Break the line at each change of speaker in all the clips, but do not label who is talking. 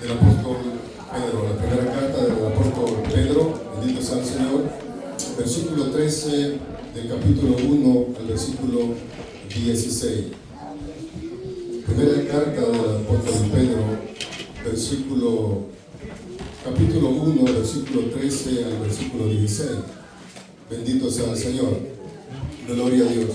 del apóstol Pedro, la primera carta del apóstol Pedro, bendito sea el Señor, versículo 13 del capítulo 1 al versículo 16. Primera carta del apóstol Pedro, capítulo 1, versículo 13 al versículo 16. Bendito sea el Señor. Gloria a Dios.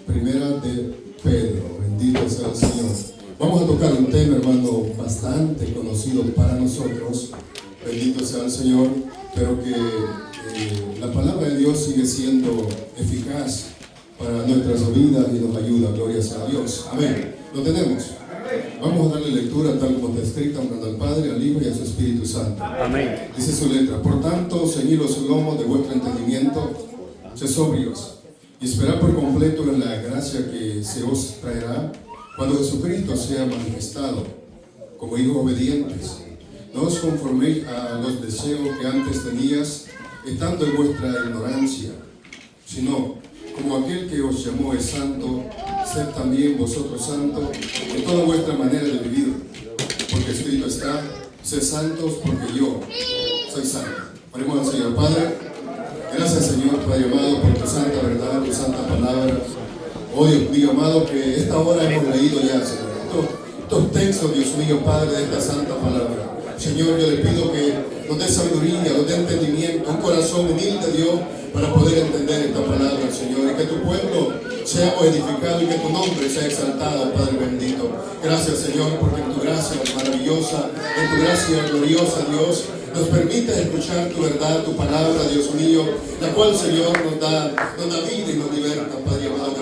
Primera de Pedro, bendito sea el Señor. Vamos a tocar un tema, hermano, bastante conocido para nosotros. Bendito sea el Señor, pero que la palabra de Dios sigue siendo eficaz para nuestras vidas y nos ayuda. Gloria sea a Dios. Amén. ¿Lo tenemos? Vamos a darle lectura tal como está escrita, honrando al Padre, al Hijo y a su Espíritu Santo.
Amén.
Dice su letra: por tanto, ceñid los lomos de vuestro entendimiento, sed sobrios, y esperad por completo en la gracia que se os traerá cuando Jesucristo sea manifestado. Como hijos obedientes, no os conforméis a los deseos que antes tenías, estando en vuestra ignorancia, sino como aquel que os llamó es santo, sed también vosotros santos en toda vuestra manera de vivir, porque escrito está: sed santos porque yo soy santo. Oremos al Señor. Padre, gracias, Señor, Padre amado, por tu santa verdad, tu santa palabra. Oh Dios mío amado, que esta hora hemos leído ya, Señor, estos textos, Dios mío, Padre, de esta santa palabra. Señor, yo le pido que nos dé sabiduría, nos dé entendimiento, un corazón humilde, Dios, para poder entender esta palabra, Señor, y que tu pueblo seamos edificados y que tu nombre sea exaltado, Padre bendito. Gracias, Señor, porque en tu gracia maravillosa, en tu gracia gloriosa, Dios, nos permite escuchar tu verdad, tu palabra, Dios mío, la cual, Señor, nos da vida y nos liberta, Padre amado.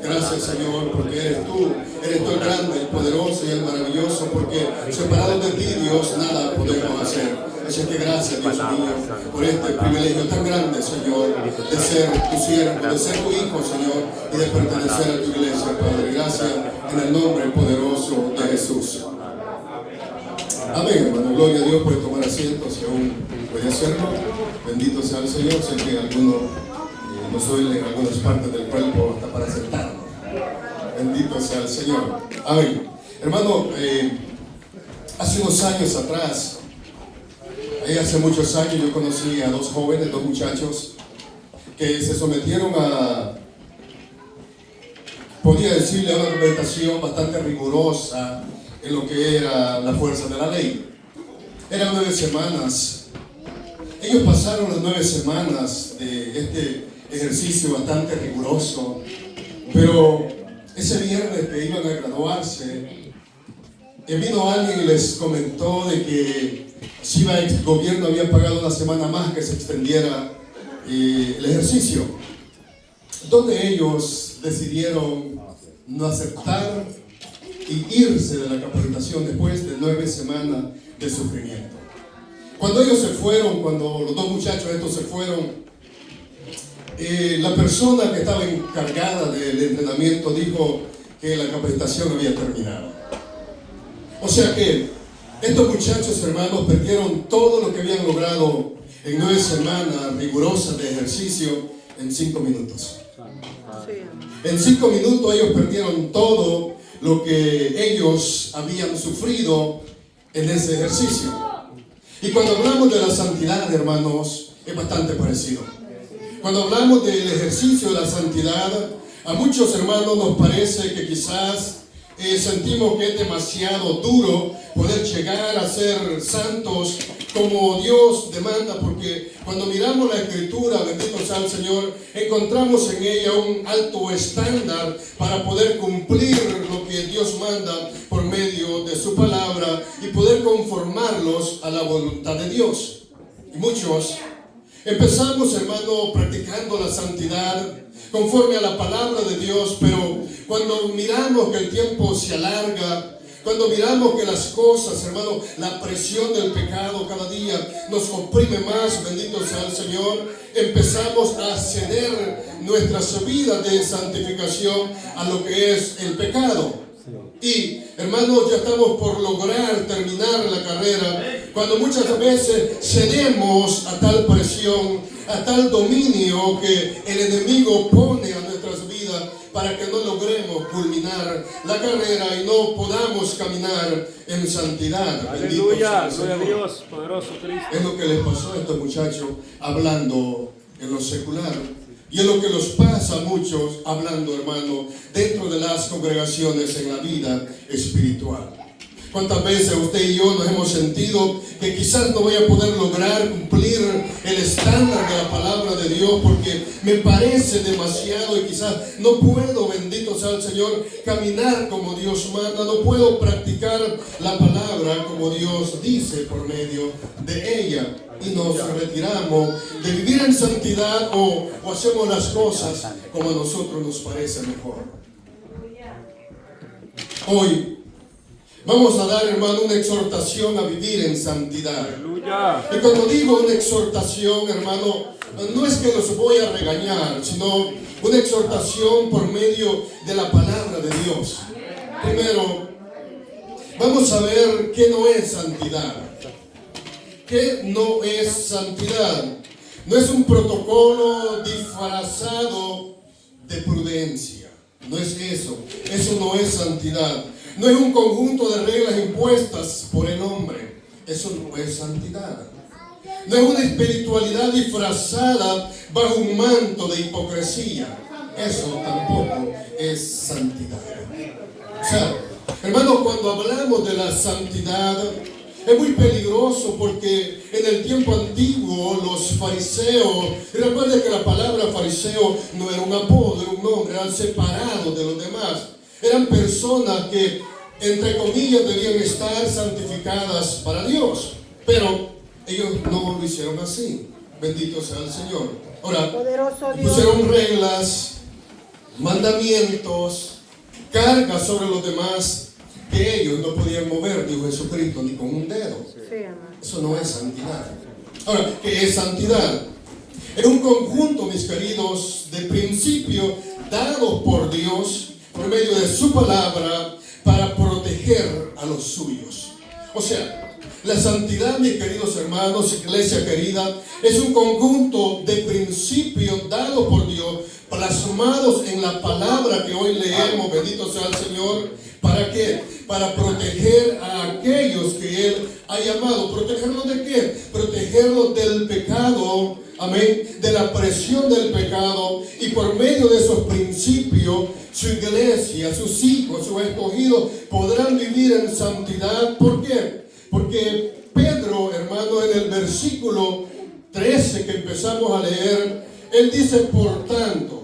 Gracias, Señor, porque eres tú el grande, el poderoso y el maravilloso, porque separados de ti, Dios, nada podemos hacer. Así que gracias, Dios mío, por este privilegio tan grande, Señor, de ser tu siervo, de ser tu hijo, Señor, y de pertenecer a tu iglesia, Padre. Gracias en el nombre poderoso de Jesús. Amén, hermano. Gloria a Dios. Puede tomar asiento si aún puede hacerlo. Bendito sea el Señor. Sé que algunos nos duelen algunas partes del cuerpo hasta para sentarnos. Bendito sea el Señor. Amén. Hermano, hace unos años atrás, hace muchos años, yo conocí a dos jóvenes, dos muchachos, que se sometieron podría decirle, a una meditación bastante rigurosa en lo que era la fuerza de la ley. Eran 9 semanas. Ellos pasaron las 9 semanas de este ejercicio bastante riguroso, pero ese viernes que iban a graduarse, vino alguien y les comentó de que si el gobierno había pagado una semana más que se extendiera el ejercicio, donde ellos decidieron no aceptar y irse de la capacitación después de 9 semanas de sufrimiento. Cuando ellos se fueron, cuando los dos muchachos estos se fueron, la persona que estaba encargada del entrenamiento dijo que la capacitación había terminado. O sea que estos muchachos, hermanos, perdieron todo lo que habían logrado en 9 semanas rigurosas de ejercicio en 5 minutos. En 5 minutos ellos perdieron todo lo que ellos habían sufrido en ese ejercicio. Y cuando hablamos de la santidad, hermanos, es bastante parecido. Cuando hablamos del ejercicio de la santidad, a muchos hermanos nos parece que quizás sentimos que es demasiado duro poder llegar a ser santos como Dios demanda, porque cuando miramos la Escritura, bendito sea el Señor, encontramos en ella un alto estándar para poder cumplir lo que Dios manda por medio de su palabra y poder conformarlos a la voluntad de Dios. Y muchos empezamos, hermano, practicando la santidad conforme a la palabra de Dios, pero cuando miramos que el tiempo se alarga, cuando miramos que las cosas, hermano, la presión del pecado cada día nos oprime más, bendito sea el Señor, empezamos a ceder nuestras vidas de santificación a lo que es el pecado. Y, hermanos, ya estamos por lograr terminar la carrera, cuando muchas veces cedemos a tal presión, a tal dominio que el enemigo pone a nuestras vidas, para que no logremos culminar la carrera y no podamos caminar en santidad.
Aleluya, gloria a Dios, poderoso Cristo.
Es lo que les pasó a estos muchachos hablando en lo secular. Y es lo que nos pasa a muchos hablando, hermano, dentro de las congregaciones en la vida espiritual. ¿Cuántas veces usted y yo nos hemos sentido que quizás no voy a poder lograr cumplir el estándar de la palabra de Dios porque me parece demasiado y quizás no puedo, bendito sea el Señor, caminar como Dios manda, no puedo practicar la palabra como Dios dice por medio de ella? Y nos retiramos de vivir en santidad o hacemos las cosas como a nosotros nos parece mejor. Hoy vamos a dar, hermano, una exhortación a vivir en santidad.
Aleluya.
Y cuando digo una exhortación, hermano, no es que los voy a regañar, sino una exhortación por medio de la palabra de Dios. Primero, vamos a ver qué no es santidad. ¿Qué no es santidad? No es un protocolo disfrazado de prudencia. No es eso. Eso no es santidad. No es un conjunto de reglas impuestas por el hombre. Eso no es santidad. No es una espiritualidad disfrazada bajo un manto de hipocresía. Eso tampoco es santidad. O sea, hermanos, cuando hablamos de la santidad, es muy peligroso porque en el tiempo antiguo los fariseos, y recuerden que la palabra fariseo no era un apodo, era un nombre, eran separados de los demás. Eran personas que, entre comillas, debían estar santificadas para Dios. Pero ellos no lo hicieron así. Bendito sea el Señor. Ahora, pusieron reglas, mandamientos, cargas sobre los demás que ellos no podían mover, dijo Jesucristo, ni con un dedo. Eso no es santidad. Ahora, ¿qué es santidad? Es un conjunto, mis queridos, de principios dados por Dios por medio de su palabra para proteger a los suyos. O sea, la santidad, mis queridos hermanos, iglesia querida, es un conjunto de principios dados por Dios, plasmados en la palabra que hoy leemos, bendito sea el Señor. ¿Para qué? Para proteger a aquellos que Él ha llamado. ¿Protegerlos de qué? Protegerlos del pecado, amén, de la presión del pecado, y por medio de esos principios, su iglesia, sus hijos, sus escogidos podrán vivir en santidad. ¿Por qué? Porque Pedro, hermano, en el versículo 13 que empezamos a leer, él dice, por tanto,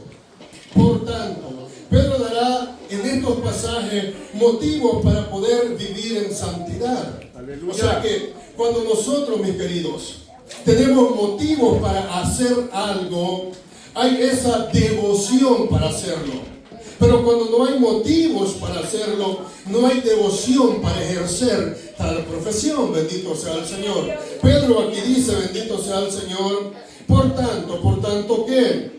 Pedro dará en estos pasajes motivos para poder vivir en santidad. Aleluya. O sea que cuando nosotros, mis queridos, tenemos motivos para hacer algo, hay esa devoción para hacerlo. Pero cuando no hay motivos para hacerlo, no hay devoción para ejercer tal profesión. Bendito sea el Señor. Pedro aquí dice, bendito sea el Señor, por tanto que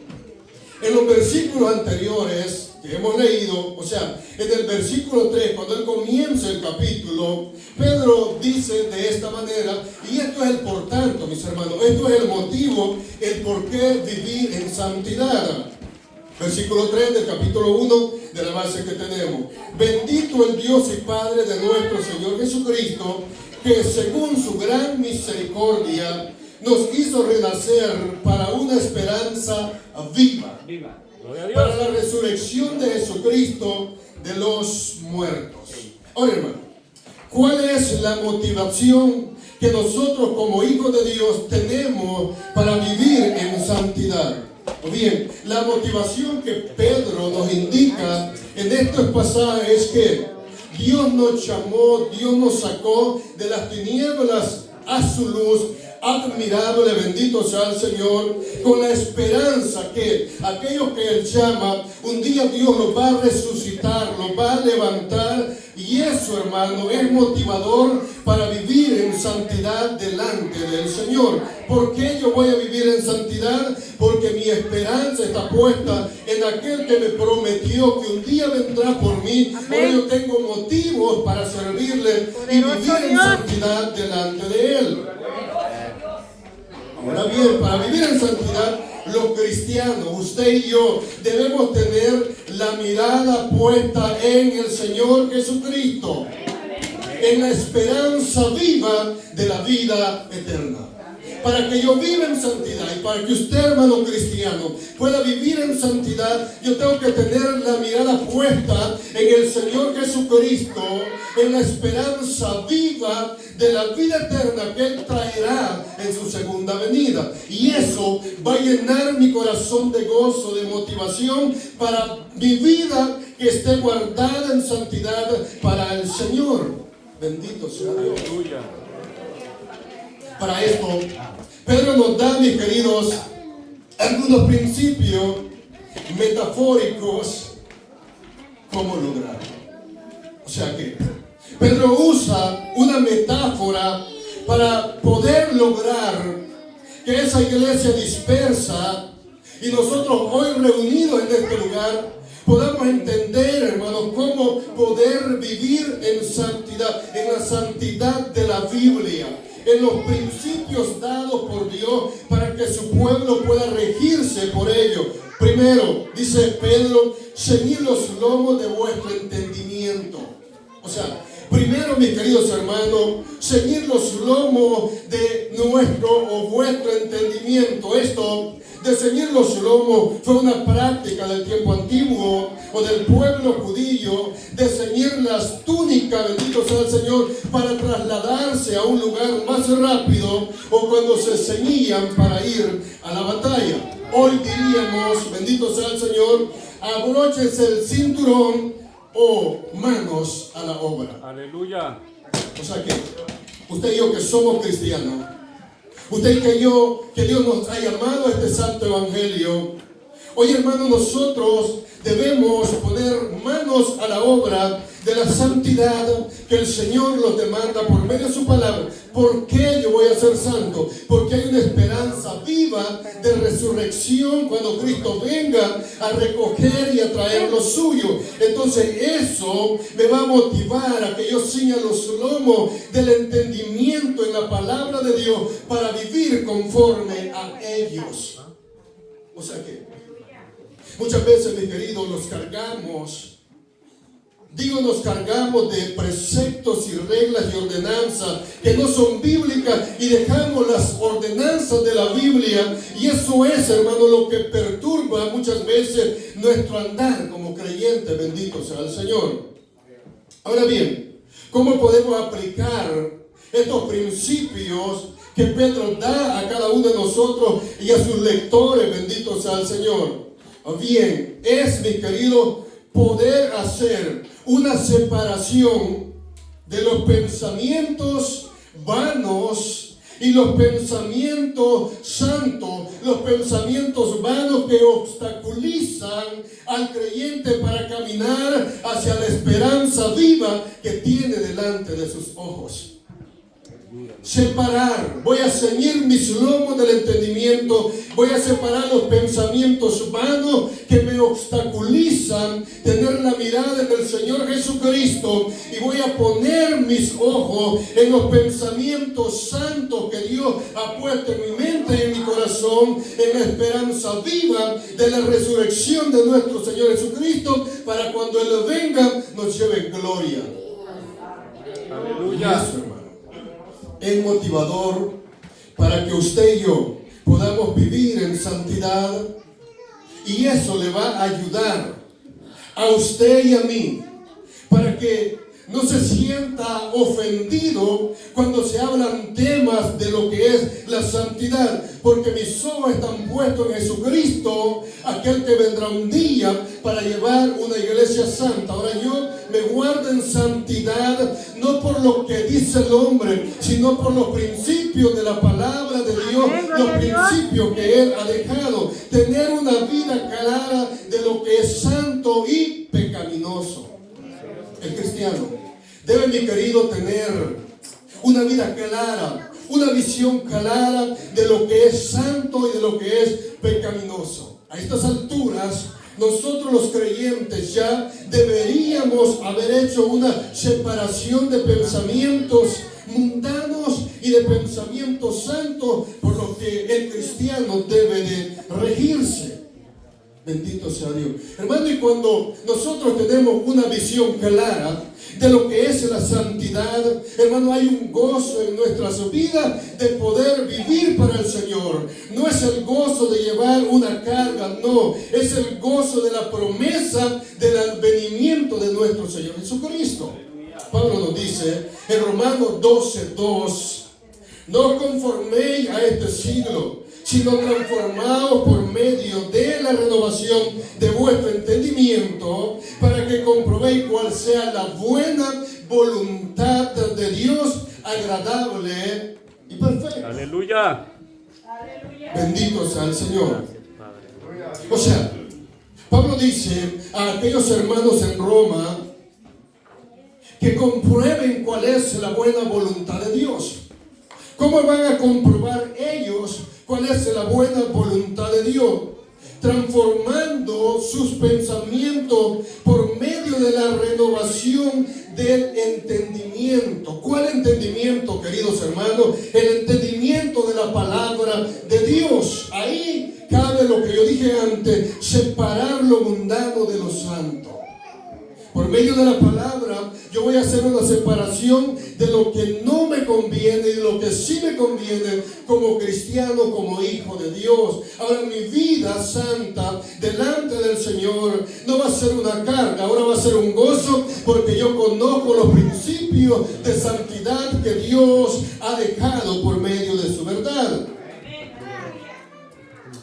en los versículos anteriores que hemos leído, o sea, en el versículo 3, cuando él comienza el capítulo, Pedro dice de esta manera, y esto es el por tanto, mis hermanos, esto es el motivo, el por qué vivir en santidad. Versículo 3 del capítulo 1 de la base que tenemos. Bendito el Dios y Padre de nuestro Señor Jesucristo, que según su gran misericordia nos hizo renacer para una esperanza viva. Para la resurrección de Jesucristo de los muertos. Ahora, hermano, ¿cuál es la motivación que nosotros como hijos de Dios tenemos para vivir en santidad? Bien, la motivación que Pedro nos indica en estos pasajes es que Dios nos llamó, Dios nos sacó de las tinieblas a su luz admirable, bendito sea el Señor, con la esperanza que aquellos que Él llama, un día Dios los va a resucitar, los va a levantar, y eso, hermano, es motivador para vivir en santidad delante del Señor. ¿Por qué yo voy a vivir en santidad? Porque mi esperanza está puesta en aquel que me prometió que un día vendrá por mí. Hoy yo tengo motivos para servirle y vivir en santidad delante de Él. Ahora bien, para vivir en santidad los cristianos, usted y yo, debemos tener la mirada puesta en el Señor Jesucristo, en la esperanza viva de la vida eterna. Para que yo viva en santidad y para que usted, hermano cristiano, pueda vivir en santidad, yo tengo que tener la mirada puesta en el Señor Jesucristo, en la esperanza viva de la vida eterna que Él traerá en su segunda venida. Y eso va a llenar mi corazón de gozo, de motivación para mi vida que esté guardada en santidad para el Señor. Bendito sea Dios.
Aleluya.
Para esto, Pedro nos da, mis queridos, algunos principios metafóricos cómo lograrlo. O sea que Pedro usa una metáfora para poder lograr que esa iglesia dispersa y nosotros hoy reunidos en este lugar podamos entender, hermanos, cómo poder vivir en santidad, en la santidad de la Biblia, en los principios dados por Dios para que su pueblo pueda regirse por ello. Primero, dice Pedro, ceñid los lomos de vuestro entendimiento. O sea, primero, mis queridos hermanos, ceñid los lomos de nuestro o vuestro entendimiento. Esto de ceñir los lomos fue una práctica del tiempo antiguo o del pueblo judío, de ceñir las túnicas, bendito sea el Señor, para trasladarse a un lugar más rápido o cuando se ceñían para ir a la batalla. Hoy diríamos, bendito sea el Señor, abróchense el cinturón o manos a la obra.
Aleluya.
O sea que usted y yo que somos cristianos, usted y yo, que Dios nos ha llamado a este santo evangelio, hoy, hermanos, nosotros debemos poner manos a la obra de la santidad que el Señor nos demanda por medio de su palabra. ¿Por qué yo voy a ser santo? Porque hay una esperanza viva de resurrección cuando Cristo venga a recoger y a traer lo suyo. Entonces eso me va a motivar a que yo ciña los lomos del entendimiento en la palabra de Dios para vivir conforme a ellos. O sea que muchas veces, mis queridos, nos cargamos de preceptos y reglas y ordenanzas que no son bíblicas y dejamos las ordenanzas de la Biblia, y eso es, hermano, lo que perturba muchas veces nuestro andar como creyentes. Bendito sea el Señor. Ahora bien, ¿cómo podemos aplicar estos principios que Pedro da a cada uno de nosotros y a sus lectores? Bendito sea el Señor. Bien, es, mi querido, poder hacer una separación de los pensamientos vanos y los pensamientos santos, los pensamientos vanos que obstaculizan al creyente para caminar hacia la esperanza viva que tiene delante de sus ojos. Separar, voy a ceñir mis lomos del entendimiento, voy a separar los pensamientos vanos que me obstaculizan tener la mirada en el Señor Jesucristo, y voy a poner mis ojos en los pensamientos santos que Dios ha puesto en mi mente y en mi corazón, en la esperanza viva de la resurrección de nuestro Señor Jesucristo, para cuando Él venga nos lleve gloria.
Aleluya.
Eso, hermano, es motivador para que usted y yo podamos vivir en santidad, y eso le va a ayudar a usted y a mí para que no se sienta ofendido cuando se hablan temas de lo que es la santidad, porque mis ojos están puestos en Jesucristo, aquel que vendrá un día para llevar una iglesia santa. Ahora yo me guardo en santidad, no por lo que dice el hombre, sino por los principios de la palabra de Dios, los principios que Él ha dejado. Tener una vida clara de lo que es santo y pecaminoso. El cristiano debe, mi querido, tener una vida clara, una visión clara de lo que es santo y de lo que es pecaminoso. A estas alturas, nosotros los creyentes ya deberíamos haber hecho una separación de pensamientos mundanos y de pensamiento santo por lo que el cristiano debe de regirse. Bendito sea Dios. Hermano, y cuando nosotros tenemos una visión clara de lo que es la santidad, hermano, hay un gozo en nuestras vidas de poder vivir para el Señor. No es el gozo de llevar una carga, no, es el gozo de la promesa del advenimiento de nuestro Señor Jesucristo. Pablo nos dice en Romanos 12:2: no conforméis a este siglo, sino transformados por medio de la renovación de vuestro entendimiento, para que comprobéis cuál sea la buena voluntad de Dios, agradable y perfecta.
Aleluya.
Bendito sea el Señor. O sea, Pablo dice a aquellos hermanos en Roma que comprueben cuál es la buena voluntad de Dios. ¿Cómo van a comprobar ellos cuál es la buena voluntad de Dios? Transformando sus pensamientos por medio de la renovación del entendimiento. ¿Cuál entendimiento, queridos hermanos? El entendimiento de la palabra de Dios. Ahí cabe lo que yo dije antes: separar lo mundano de lo santo. Por medio de la palabra, yo voy a hacer una separación de lo que no me conviene y de lo que sí me conviene como cristiano, como hijo de Dios. Ahora, mi vida santa delante del Señor no va a ser una carga, ahora va a ser un gozo, porque yo conozco los principios de santidad que Dios ha dejado por medio de su verdad.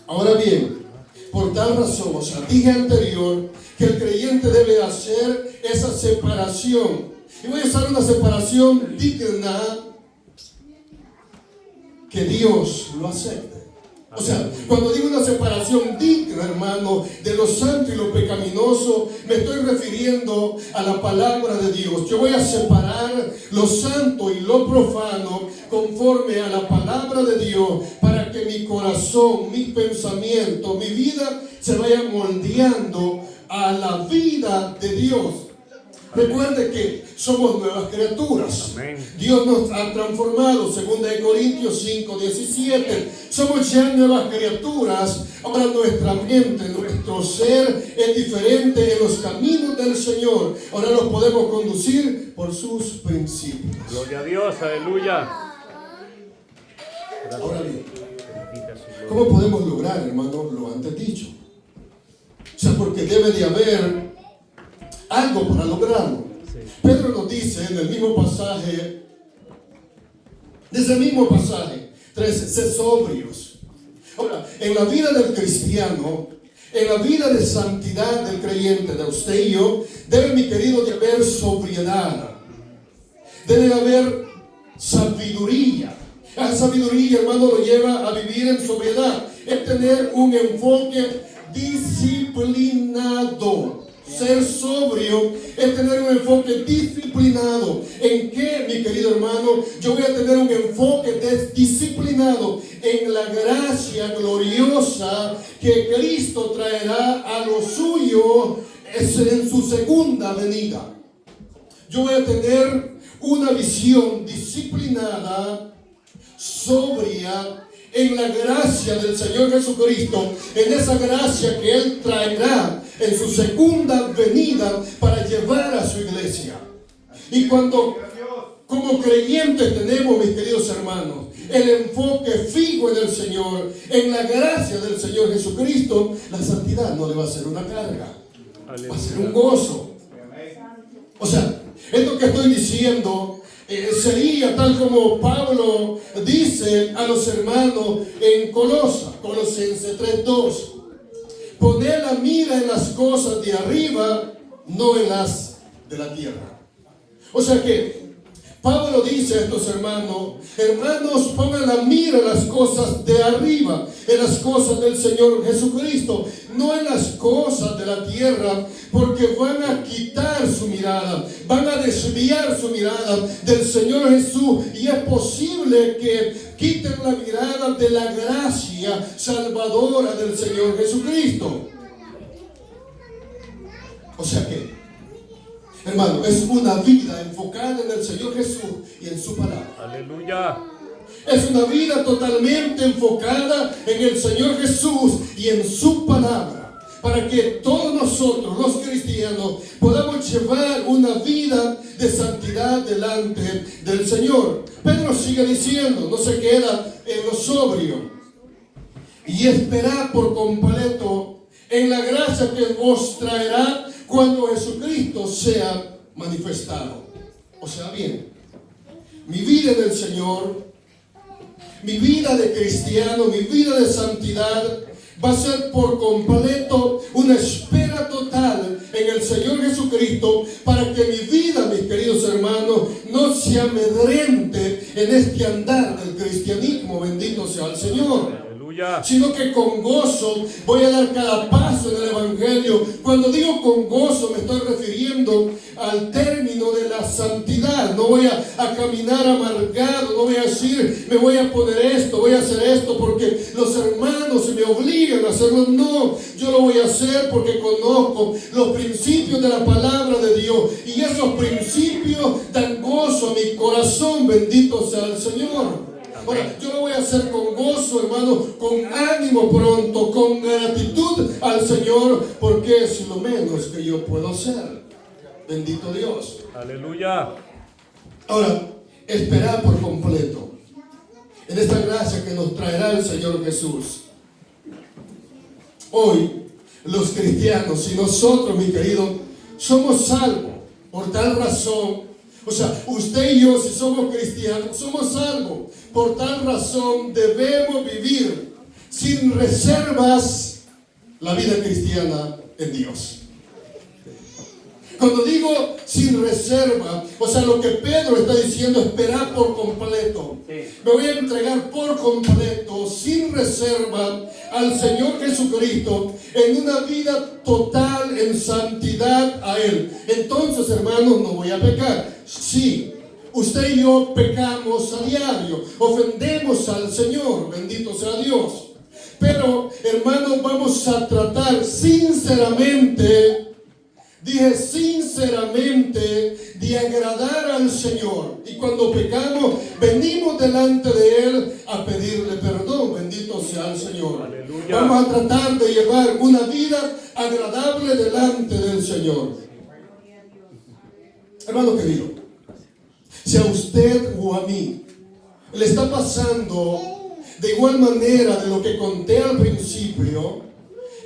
Ahora bien, por tal razón, dije anterior que el creyente debe hacer esa separación. Y voy a hacer una separación digna que Dios lo acepte. O sea, cuando digo una separación digna, hermano, de lo santo y lo pecaminoso, me estoy refiriendo a la palabra de Dios. Yo voy a separar lo santo y lo profano conforme a la palabra de Dios, para que mi corazón, mi pensamiento, mi vida se vaya moldeando a la vida de Dios. Recuerde que somos nuevas criaturas.
Amén.
Dios nos ha transformado, 2 Corintios 5:17. Somos ya nuevas criaturas. Ahora nuestra mente, nuestro ser es diferente en los caminos del Señor. Ahora los podemos conducir por sus principios.
Gloria a Dios, aleluya.
Ahora bien, ¿cómo podemos lograr, hermano, lo antes dicho? O sea, porque debe de haber algo para lograrlo. Pedro nos dice en el mismo pasaje, desde el mismo pasaje 13, sed sobrios. Ahora, en la vida del cristiano, en la vida de santidad del creyente, de usted y yo, debe, mi querido, de haber sobriedad. Debe haber sabiduría. La sabiduría, hermano, lo lleva a vivir en sobriedad. Es tener un enfoque disciplinado. Ser sobrio es tener un enfoque disciplinado. ¿En qué, mi querido hermano? Yo voy a tener un enfoque disciplinado en la gracia gloriosa que Cristo traerá a lo suyo en su segunda venida. Yo voy a tener una visión disciplinada, sobria, en la gracia del Señor Jesucristo, en esa gracia que Él traerá en su segunda venida para llevar a su iglesia. Y cuando como creyentes tenemos, mis queridos hermanos, el enfoque fijo en el Señor, en la gracia del Señor Jesucristo, la santidad no le va a ser una carga, va a ser un gozo. O sea, esto que estoy diciendo sería tal como Pablo dice a los hermanos en Colosenses 3:2: poner la mira en las cosas de arriba, no en las de la tierra. O sea que Pablo dice a estos hermanos: pongan la mira en las cosas de arriba, en las cosas del Señor Jesucristo, no en las cosas de la tierra, porque van a quitar su mirada, van a desviar su mirada del Señor Jesús, y es posible que quiten la mirada de la gracia salvadora del Señor Jesucristo. O sea que, hermano, es una vida enfocada en el Señor Jesús y en su palabra.
Aleluya.
es una vida totalmente enfocada en el Señor Jesús y en su palabra, para que todos nosotros, los cristianos, podamos llevar una vida de santidad delante del Señor. Pedro sigue diciendo, no se queda en lo sobrio, y esperad por completo en la gracia que os traerá cuando Jesucristo sea manifestado. O sea, bien, mi vida en el Señor, mi vida de cristiano, mi vida de santidad va a ser por completo una espera total en el Señor Jesucristo, para que mi vida, mis queridos hermanos, no se amedrente en este andar del cristianismo, bendito sea el Señor, sino que con gozo voy a dar cada paso en el Evangelio. Cuando digo con gozo, me estoy refiriendo al término de la santidad. No voy a caminar amargado, no voy a decir, me voy a poner esto, voy a hacer esto porque los hermanos me obligan a hacerlo. No, yo lo voy a hacer porque conozco los principios de la palabra de Dios, y esos principios dan gozo a mi corazón, bendito sea el Señor. Ahora, yo lo voy a hacer con gozo, hermano, con ánimo pronto, con gratitud al Señor, porque es lo menos que yo puedo hacer. Bendito Dios.
Aleluya.
Ahora, esperar por completo en esta gracia que nos traerá el Señor Jesús. Hoy, los cristianos y nosotros, mi querido, somos salvos por tal razón. O sea, usted y yo, si somos cristianos, somos salvos. Por tal razón debemos vivir sin reservas la vida cristiana en Dios. Cuando digo sin reserva, o sea, lo que Pedro está diciendo, esperar por completo. Me voy a entregar por completo, sin reserva, al Señor Jesucristo en una vida total en santidad a Él. Entonces, hermanos, no voy a pecar. Sí, usted y yo pecamos a diario, ofendemos al Señor, bendito sea Dios. Pero, hermanos, vamos a tratar sinceramente, dije sinceramente, de agradar al Señor. Y cuando pecamos, venimos delante de Él a pedirle perdón, bendito sea el Señor. Aleluya. Vamos a tratar de llevar una vida agradable delante del Señor. Hermano querido, si a usted o a mí le está pasando de igual manera de lo que conté al principio,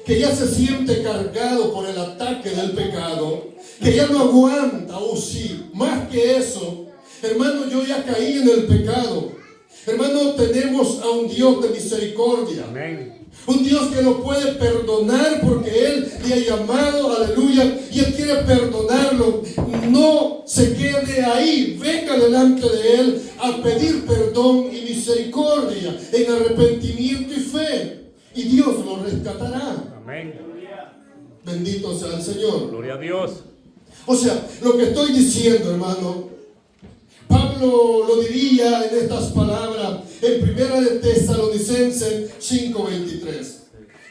que ya se siente cargado por el ataque del pecado, que ya no aguanta, o sí, más que eso, hermano, yo ya caí en el pecado. Hermano, tenemos a un Dios de misericordia. Amén. Un Dios que lo puede perdonar porque Él le ha llamado, aleluya, y Él quiere perdonarlo. No se quede ahí, venga delante de Él a pedir perdón y misericordia en arrepentimiento y fe, y Dios lo rescatará. Amén. Bendito sea el Señor. Gloria a Dios. O sea, lo que estoy diciendo, hermano, Pablo lo diría en estas palabras en Primera de Tesalonicenses 5:23.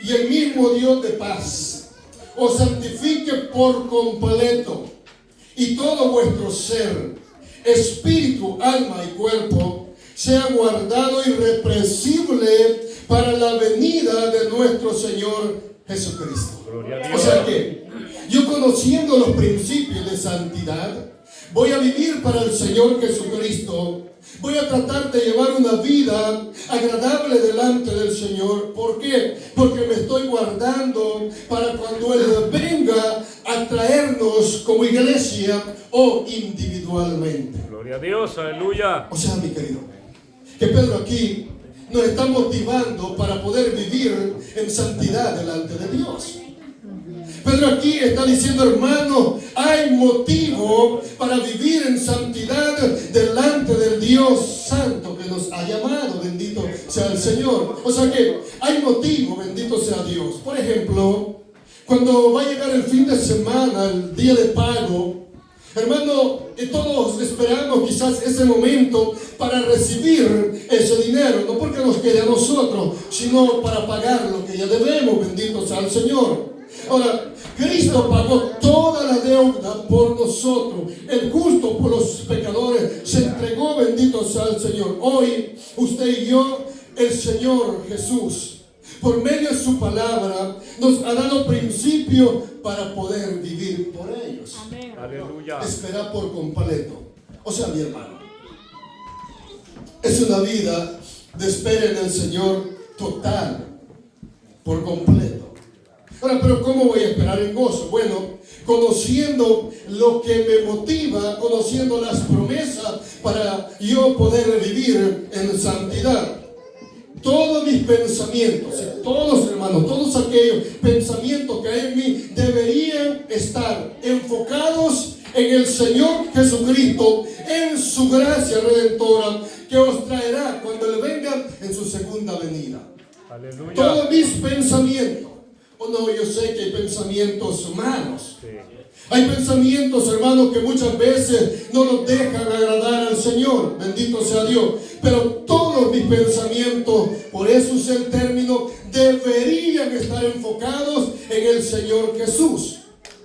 Y el mismo Dios de paz os santifique por completo, y todo vuestro ser, espíritu, alma y cuerpo, sea guardado irreprensible para la venida de nuestro Señor Jesucristo. O sea que yo, conociendo los principios de santidad, voy a vivir para el Señor Jesucristo. Voy a tratar de llevar una vida agradable delante del Señor. ¿Por qué? Porque me estoy guardando para cuando Él venga a traernos como iglesia o individualmente. Gloria a Dios, aleluya. O sea, mi querido, que Pedro aquí nos está motivando para poder vivir en santidad delante de Dios. Pedro aquí está diciendo, hermano, hay motivo para vivir en santidad delante del Dios Santo que nos ha llamado, bendito sea el Señor. O sea que hay motivo, bendito sea Dios. Por ejemplo, cuando va a llegar el fin de semana, el día de pago, hermano, todos esperamos quizás ese momento para recibir ese dinero, no porque nos quede a nosotros, sino para pagar lo que ya debemos, bendito sea el Señor. Ahora, Cristo pagó toda la deuda por nosotros. El justo por los pecadores se entregó, bendito sea el Señor. Hoy, usted y yo, el Señor Jesús, por medio de su palabra, nos ha dado principio para poder vivir por ellos.
Amén. Aleluya.
Esperar por completo. O sea, mi hermano, es una vida de espera en el Señor total, por completo. Ahora, pero ¿cómo voy a esperar en gozo? Bueno, conociendo lo que me motiva, conociendo las promesas para yo poder vivir en santidad. Todos mis pensamientos, todos hermanos, todos aquellos pensamientos que hay en mí deberían estar enfocados en el Señor Jesucristo, en su gracia redentora que os traerá cuando Él venga en su segunda venida.
Aleluya.
Todos mis pensamientos. Oh no, yo sé que hay pensamientos malos.
Sí.
Hay pensamientos, hermanos, que muchas veces no nos dejan agradar al Señor. Bendito sea Dios. Pero todos mis pensamientos, por eso es el término, deberían estar enfocados en el Señor Jesús,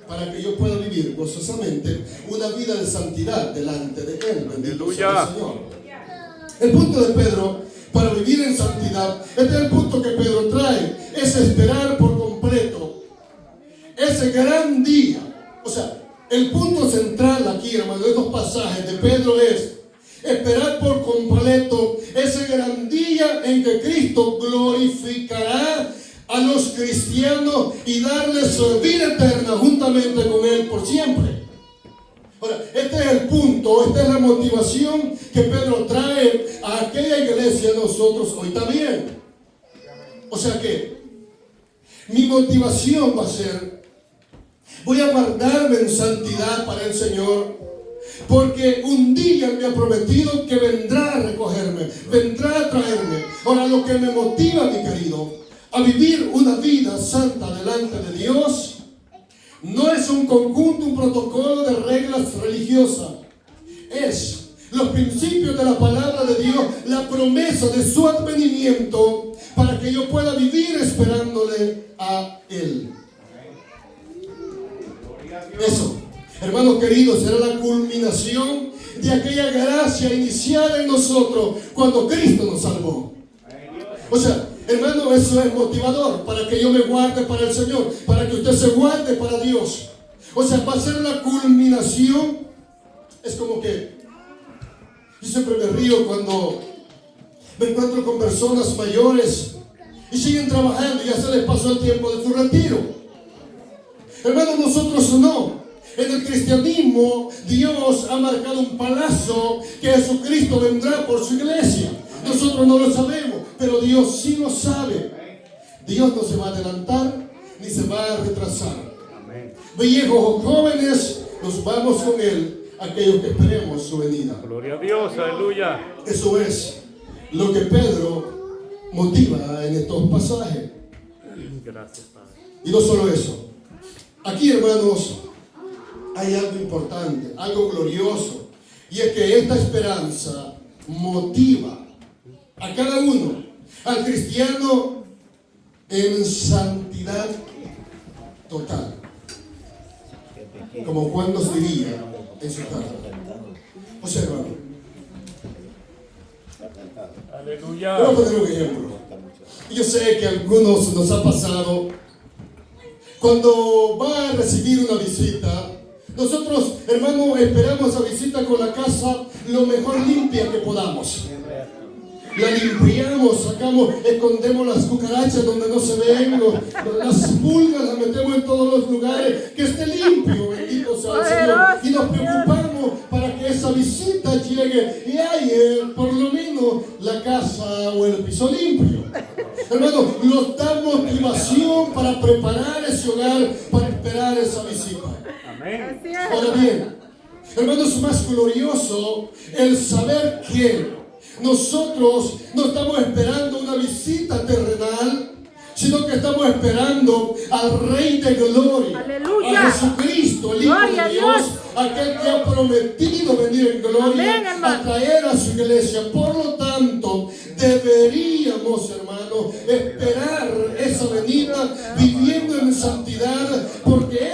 para que yo pueda vivir gozosamente una vida de santidad delante de Él. Bendito sea el Señor. El punto de Pedro para vivir en santidad, este es el punto que Pedro trae, es esperar por completo ese gran día. O sea, el punto central aquí, hermano, de estos pasajes de Pedro es esperar por completo ese gran día en que Cristo glorificará a los cristianos y darles su vida eterna juntamente con Él por siempre. Ahora, este es el punto, esta es la motivación que Pedro trae a aquella iglesia, a nosotros hoy también. O sea que mi motivación va a ser: voy a guardarme en santidad para el Señor, porque un día me ha prometido que vendrá a recogerme, vendrá a traerme. Ahora, lo que me motiva, mi querido, a vivir una vida santa delante de Dios, no es un conjunto, un protocolo de reglas religiosas. Es los principios de la palabra de Dios, la promesa de su advenimiento, para que yo pueda vivir esperándole a Él. Eso, hermanos queridos, será la culminación de aquella gracia iniciada en nosotros cuando Cristo nos salvó. O sea, hermano, eso es motivador para que yo me guarde para el Señor, para que usted se guarde para Dios. O sea, va a ser la culminación. Es como que yo siempre me río cuando me encuentro con personas mayores y siguen trabajando y ya se les pasó el tiempo de su retiro. Hermano, nosotros no. En el cristianismo, Dios ha marcado un plazo que Jesucristo vendrá por su iglesia. Nosotros no lo sabemos, pero Dios sí lo sabe. Dios no se va a adelantar ni se va a retrasar.
Amén.
Viejos o jóvenes, nos vamos con Él, aquellos que esperemos su venida.
Gloria a Dios, aleluya.
Eso es lo que Pedro motiva en estos pasajes.
Gracias, Padre.
Y no solo eso. Aquí, hermanos, hay algo importante, algo glorioso. Y es que esta esperanza motiva a cada uno, al cristiano, en santidad total. Como Juan nos diría en su carta. O sea, hermano,
Aleluya.
voy a poner un ejemplo. Yo sé que a algunos nos ha pasado cuando va a recibir una visita. Nosotros, hermano, esperamos esa visita con la casa lo mejor limpia que podamos. La limpiamos, sacamos, escondemos las cucarachas donde no se ven, las pulgas las metemos en todos los lugares, que esté limpio, bendito sea el Señor. Y nos preocupamos para que esa visita llegue y hay por lo menos la casa o el piso limpio. Hermano, nos da motivación para preparar ese hogar, para esperar esa visita.
Amén.
Ahora bien, hermano, es más glorioso el saber que nosotros no estamos esperando una visita terrenal, sino que estamos esperando al Rey de Gloria,
¡Aleluya!
a Jesucristo, el Hijo
¡Gloria a
de Dios,
Dios!
aquel que ha prometido venir en gloria.
Amén, hermano.
A traer a su iglesia. Por lo tanto, deberíamos, hermano, esperar esa venida viviendo en santidad, porque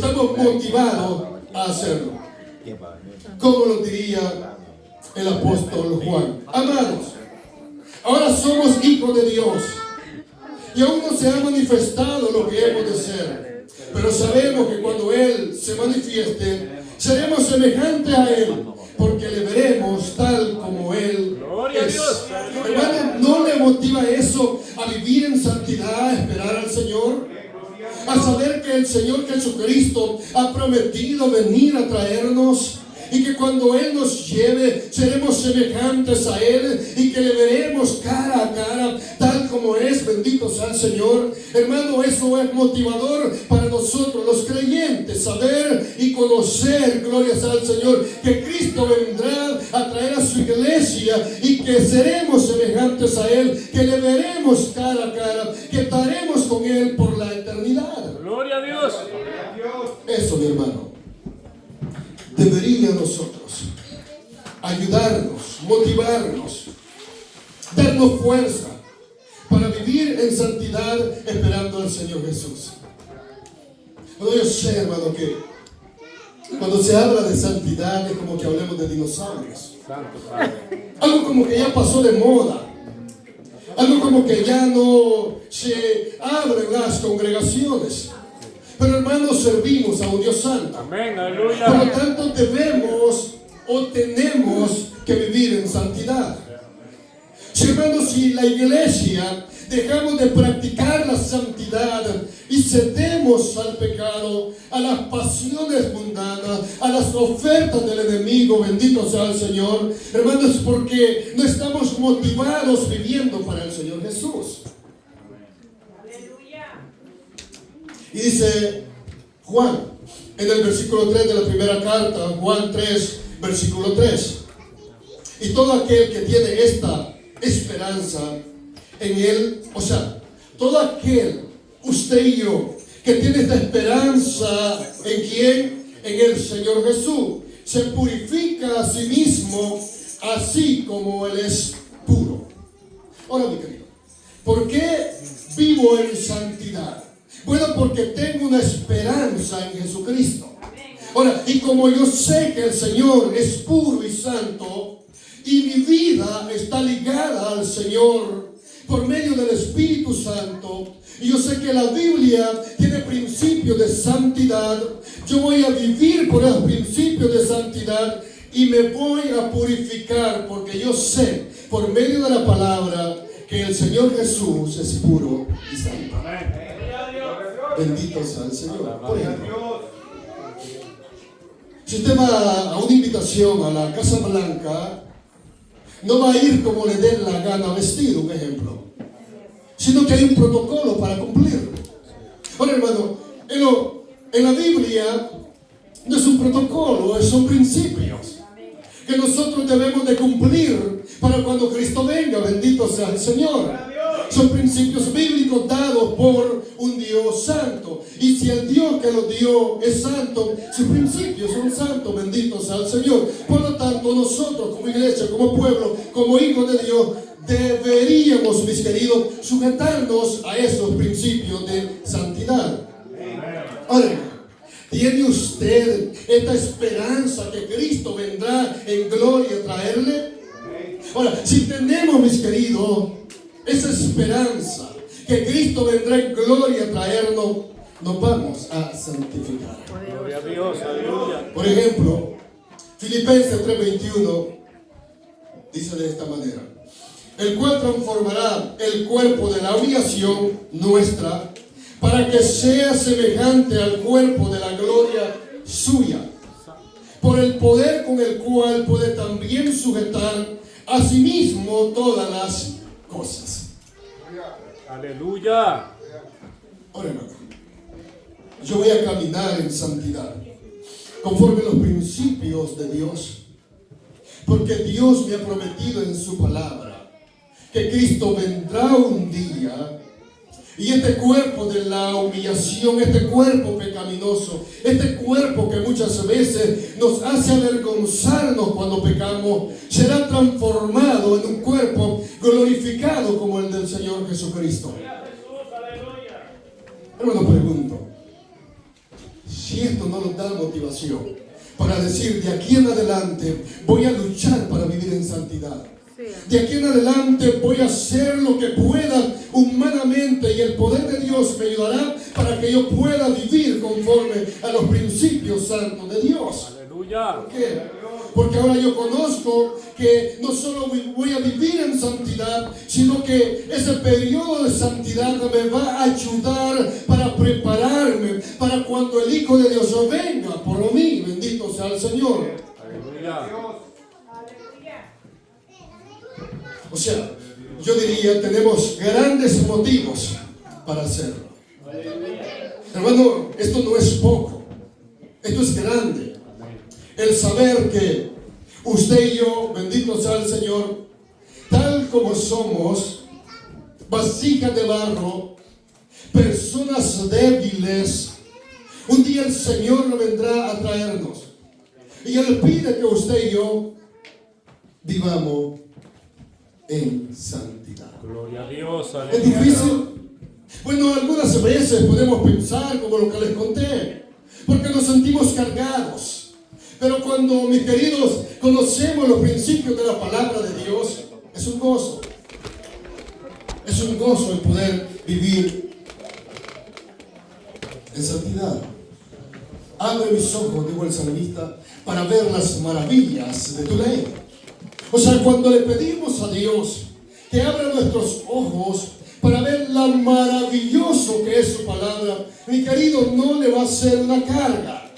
estamos motivados a hacerlo. ¿Cómo lo diría el apóstol Juan? Amados, ahora somos hijos de Dios y aún no se ha manifestado lo que hemos de ser, pero sabemos que cuando Él se manifieste, seremos semejantes a Él, porque le veremos tal como Él es. Hermano, ¿no le motiva eso a vivir en santidad, a esperar al Señor? A saber que el Señor Jesucristo ha prometido venir a traernos, y que cuando Él nos lleve seremos semejantes a Él y que le veremos cara a cara tal como es. Bendito sea el Señor. Hermano, eso es motivador para nosotros los creyentes, saber y conocer, gloria sea al Señor, que Cristo vendrá a traer a su iglesia y que seremos semejantes a Él, que le veremos cara a cara, que estaremos con Él por la eternidad.
Gloria a Dios.
Eso, mi hermano, debería nosotros ayudarnos, motivarnos, darnos fuerza para vivir en santidad esperando al Señor Jesús. Bueno, yo sé, hermano, que cuando se habla de santidad es como que hablemos de dinosaurios. Algo como que ya pasó de moda. Algo como que ya no se abren las congregaciones. Pero hermanos, servimos a un Dios santo.
Amén, aleluya.
Por lo tanto, debemos o tenemos que vivir en santidad. Si, hermanos, si la iglesia dejamos de practicar la santidad y cedemos al pecado, a las pasiones mundanas, a las ofertas del enemigo, bendito sea el Señor, hermanos, porque no estamos motivados viviendo para el Señor Jesús. Y dice Juan, en el versículo 3 de la primera carta, Juan 3, versículo 3. Y todo aquel que tiene esta esperanza en Él, o sea, todo aquel, usted y yo, que tiene esta esperanza en ¿quién? En el Señor Jesús, se purifica a sí mismo, así como Él es puro. Ahora, mi querido, ¿por qué vivo en santidad? Bueno, porque tengo una esperanza en Jesucristo. Ahora, y como yo sé que el Señor es puro y santo, y mi vida está ligada al Señor por medio del Espíritu Santo, y yo sé que la Biblia tiene principios de santidad, yo voy a vivir por los principios de santidad y me voy a purificar, porque yo sé por medio de la palabra que el Señor Jesús es puro y santo. Bendito sea el Señor. Por ejemplo, si usted va a una invitación a la Casa Blanca, no va a ir como le dé la gana vestido, un ejemplo, sino que hay un protocolo para cumplir. Ahora, hermano, en la Biblia no es un protocolo, son principios que nosotros debemos de cumplir para cuando Cristo venga. Bendito sea el Señor. Son principios bíblicos dados por un Dios santo. Y si el Dios que los dio es santo, sus principios son santos. Bendito sea el Señor. Por lo tanto, nosotros como iglesia, como pueblo, como hijos de Dios, deberíamos, mis queridos, sujetarnos a esos principios de santidad. Ahora, ¿tiene usted esta esperanza que Cristo vendrá en gloria a traerle? Ahora, si tenemos, mis queridos, esa esperanza que Cristo vendrá en gloria a traernos, nos vamos a santificar.
Gloria a Dios, aleluya.
Por ejemplo, Filipenses 3:21 dice de esta manera: el cual transformará el cuerpo de la humillación nuestra para que sea semejante al cuerpo de la gloria suya, por el poder con el cual puede también sujetar a sí mismo todas las cosas.
Aleluya.
Ahora, hermano, yo voy a caminar en santidad conforme a los principios de Dios, porque Dios me ha prometido en su palabra que Cristo vendrá un día y este cuerpo de la humillación, este cuerpo pecaminoso, este cuerpo que muchas veces nos hace avergonzarnos cuando pecamos, será transformado en un cuerpo glorificado como el del Señor Jesucristo. Hermano, pregunto, si esto no nos da motivación para decir, de aquí en adelante voy a luchar para vivir en santidad. De aquí en adelante voy a hacer lo que pueda humanamente y el poder de Dios me ayudará para que yo pueda vivir conforme a los principios santos de Dios.
Aleluya.
¿Por qué? Porque ahora yo conozco que no solo voy a vivir en santidad, sino que ese periodo de santidad me va a ayudar para prepararme para cuando el Hijo de Dios venga por mí. Bendito sea el Señor.
Aleluya.
O sea, yo diría, tenemos grandes motivos para hacerlo. Hermano, esto no es poco, esto es grande. El saber que usted y yo, bendito sea el Señor, tal como somos, vasijas de barro, personas débiles, un día el Señor vendrá a traernos. Y Él pide que usted y yo vivamos en santidad.
Gloria a Dios.
¿Es difícil? Bueno, algunas veces podemos pensar como lo que les conté, porque nos sentimos cargados. Pero cuando, mis queridos, conocemos los principios de la palabra de Dios, es un gozo. Es un gozo el poder vivir en santidad. Abre mis ojos, dijo el salmista, para ver las maravillas de tu ley. O sea, cuando le pedimos a Dios que abra nuestros ojos para ver lo maravilloso que es su palabra, mi querido, no le va a ser una carga,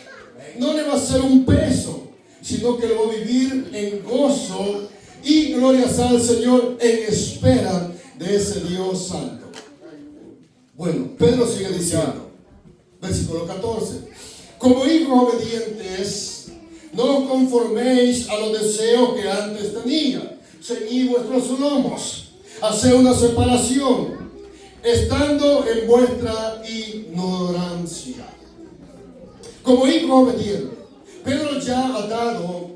no le va a ser un peso, sino que lo va a vivir en gozo y gloria sea al Señor en espera de ese Dios santo. Bueno, Pedro sigue diciendo, versículo 14, como hijos obedientes, no os conforméis a los deseos que antes tenía. Ceñid vuestros lomos. Haced una separación, estando en vuestra ignorancia. Como hijo obediente, Pedro ya ha dado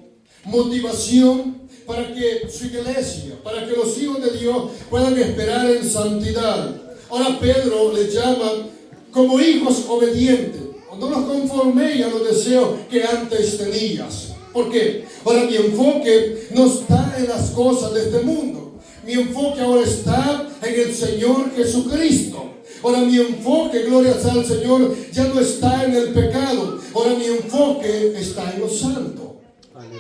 motivación para que su iglesia, para que los hijos de Dios puedan esperar en santidad. Ahora Pedro le llama como hijos obedientes. No los conforméis a los deseos que antes tenías. ¿Por qué? Ahora mi enfoque no está en las cosas de este mundo. Mi enfoque ahora está en el Señor Jesucristo. Ahora mi enfoque, gloria sea al Señor, ya no está en el pecado. Ahora mi enfoque está en lo santo.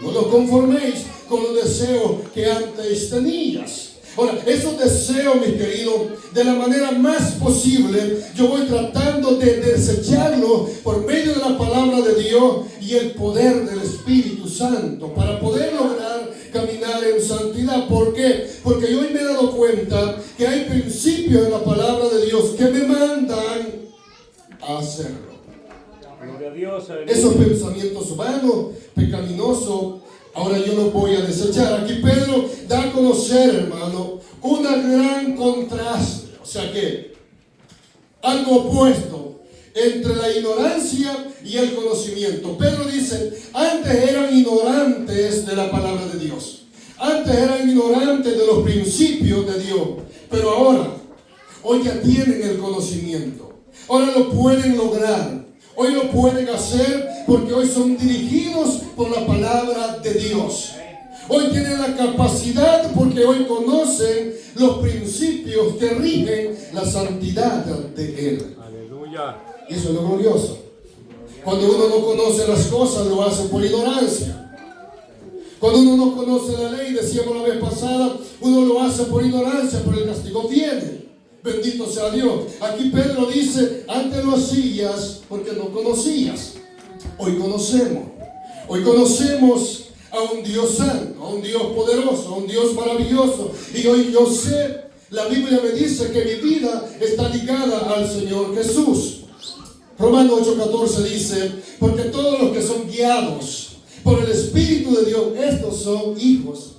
No los conforméis con los deseos que antes tenías. Ahora, esos deseos, mis queridos, de la manera más posible, yo voy tratando de desecharlos por medio de la palabra de Dios y el poder del Espíritu Santo para poder lograr caminar en santidad. ¿Por qué? Porque yo hoy me he dado cuenta que hay principios en la palabra de Dios que me mandan a hacerlo.
Gloria a Dios.
Esos pensamientos vanos, pecaminosos, ahora yo los voy a desechar. Aquí Pedro da a conocer, hermano, un gran contraste. O sea que algo opuesto entre la ignorancia y el conocimiento. Pedro dice, antes eran ignorantes de la palabra de Dios. Antes eran ignorantes de los principios de Dios. Pero ahora, hoy ya tienen el conocimiento. Ahora lo pueden lograr. Hoy lo pueden hacer porque hoy son dirigidos por la palabra de Dios. Hoy tienen la capacidad porque hoy conocen los principios que rigen la santidad de Él.
Aleluya.
Y eso es lo glorioso. Cuando uno no conoce las cosas, lo hace por ignorancia. Cuando uno no conoce la ley, decíamos la vez pasada, uno lo hace por ignorancia, pero el castigo viene. Bendito sea Dios. Aquí Pedro dice, antes lo hacías porque no conocías. Hoy conocemos. Hoy conocemos a un Dios santo, a un Dios poderoso, a un Dios maravilloso. Y hoy yo sé, la Biblia me dice que mi vida está ligada al Señor Jesús. Romanos 8:14 dice, porque todos los que son guiados por el Espíritu de Dios, estos son hijos